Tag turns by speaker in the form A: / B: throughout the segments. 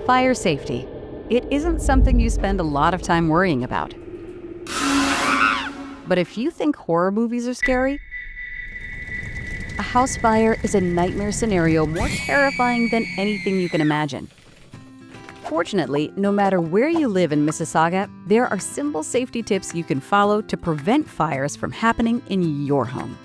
A: Fire safety. It isn't something you spend a lot of time worrying about. But if you think horror movies are scary, a house fire is a nightmare scenario more terrifying than anything you can imagine. Fortunately, no matter where you live in Mississauga, there are simple safety tips you can follow to prevent fires from happening in your home.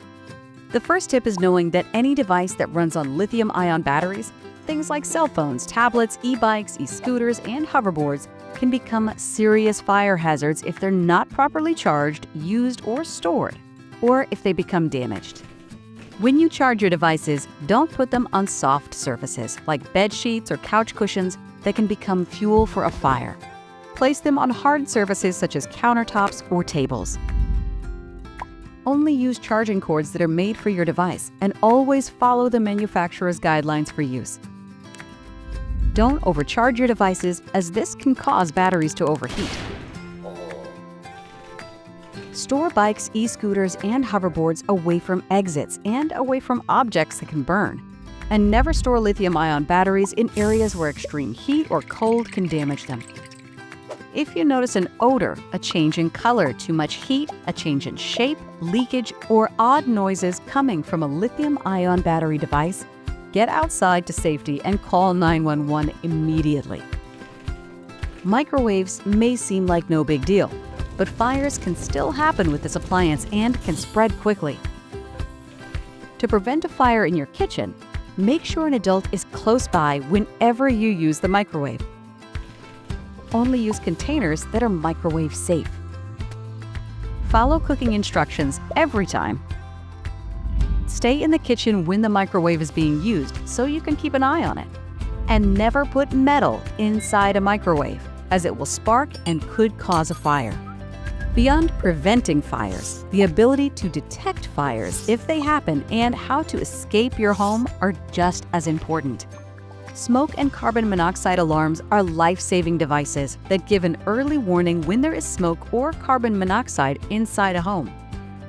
A: The first tip is knowing that any device that runs on lithium-ion batteries, things like cell phones, tablets, e-bikes, e-scooters, and hoverboards, can become serious fire hazards if they're not properly charged, used, or stored, or if they become damaged. When you charge your devices, don't put them on soft surfaces like bed sheets or couch cushions that can become fuel for a fire. Place them on hard surfaces such as countertops or tables. Only use charging cords that are made for your device, and always follow the manufacturer's guidelines for use. Don't overcharge your devices, as this can cause batteries to overheat. Store bikes, e-scooters, and hoverboards away from exits and away from objects that can burn. And never store lithium-ion batteries in areas where extreme heat or cold can damage them. If you notice an odor, a change in color, too much heat, a change in shape, leakage, or odd noises coming from a lithium-ion battery device, get outside to safety and call 911 immediately. Microwaves may seem like no big deal, but fires can still happen with this appliance and can spread quickly. To prevent a fire in your kitchen, make sure an adult is close by whenever you use the microwave. Only use containers that are microwave safe. Follow cooking instructions every time. Stay in the kitchen when the microwave is being used so you can keep an eye on it. And never put metal inside a microwave, as it will spark and could cause a fire. Beyond preventing fires, the ability to detect fires if they happen and how to escape your home are just as important. Smoke and carbon monoxide alarms are life-saving devices that give an early warning when there is smoke or carbon monoxide inside a home.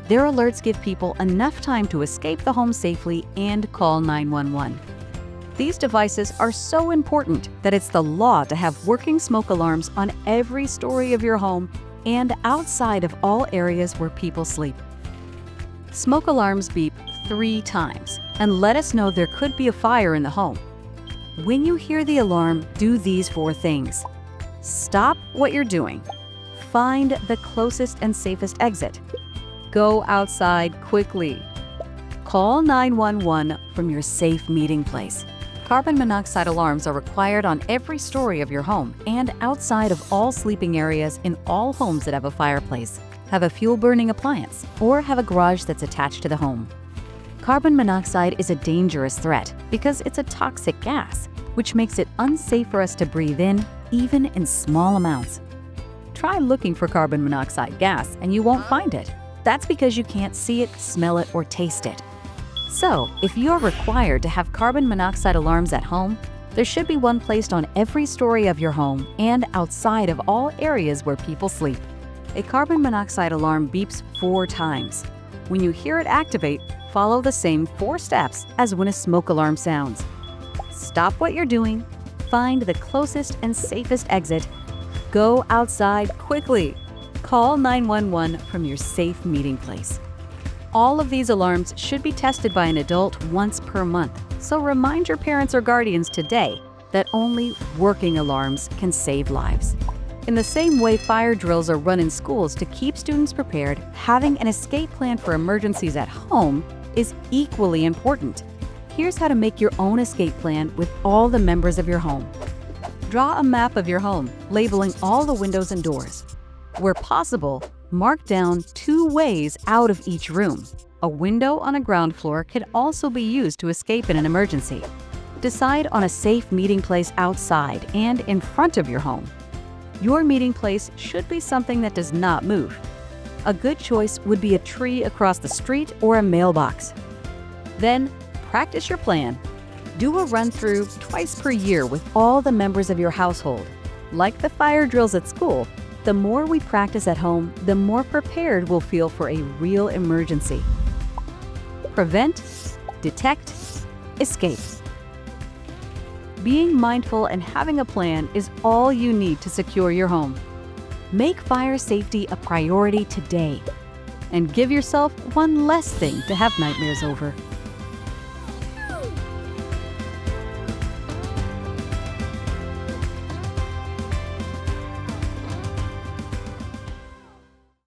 A: Their alerts give people enough time to escape the home safely and call 911. These devices are so important that it's the law to have working smoke alarms on every story of your home and outside of all areas where people sleep. Smoke alarms beep 3 times and let us know there could be a fire in the home. When you hear the alarm, do these 4 things. Stop what you're doing. Find the closest and safest exit. Go outside quickly. Call 911 from your safe meeting place. Carbon monoxide alarms are required on every story of your home and outside of all sleeping areas in all homes that have a fireplace, have a fuel-burning appliance, or have a garage that's attached to the home. Carbon monoxide is a dangerous threat because it's a toxic gas, which makes it unsafe for us to breathe in, even in small amounts. Try looking for carbon monoxide gas and you won't find it. That's because you can't see it, smell it, or taste it. So, if you're required to have carbon monoxide alarms at home, there should be one placed on every story of your home and outside of all areas where people sleep. A carbon monoxide alarm beeps 4 times. When you hear it activate, follow the same 4 steps as when a smoke alarm sounds. Stop what you're doing, find the closest and safest exit, go outside quickly, call 911 from your safe meeting place. All of these alarms should be tested by an adult once per month, so remind your parents or guardians today that only working alarms can save lives. In the same way fire drills are run in schools to keep students prepared, having an escape plan for emergencies at home is equally important. Here's how to make your own escape plan with all the members of your home. Draw a map of your home, labeling all the windows and doors. Where possible, mark down 2 ways out of each room. A window on a ground floor can also be used to escape in an emergency. Decide on a safe meeting place outside and in front of your home. Your meeting place should be something that does not move. A good choice would be a tree across the street or a mailbox. Then, practice your plan. Do a run-through twice per year with all the members of your household. Like the fire drills at school, the more we practice at home, the more prepared we'll feel for a real emergency. Prevent, detect, escape. Being mindful and having a plan is all you need to secure your home. Make fire safety a priority today and give yourself one less thing to have nightmares over.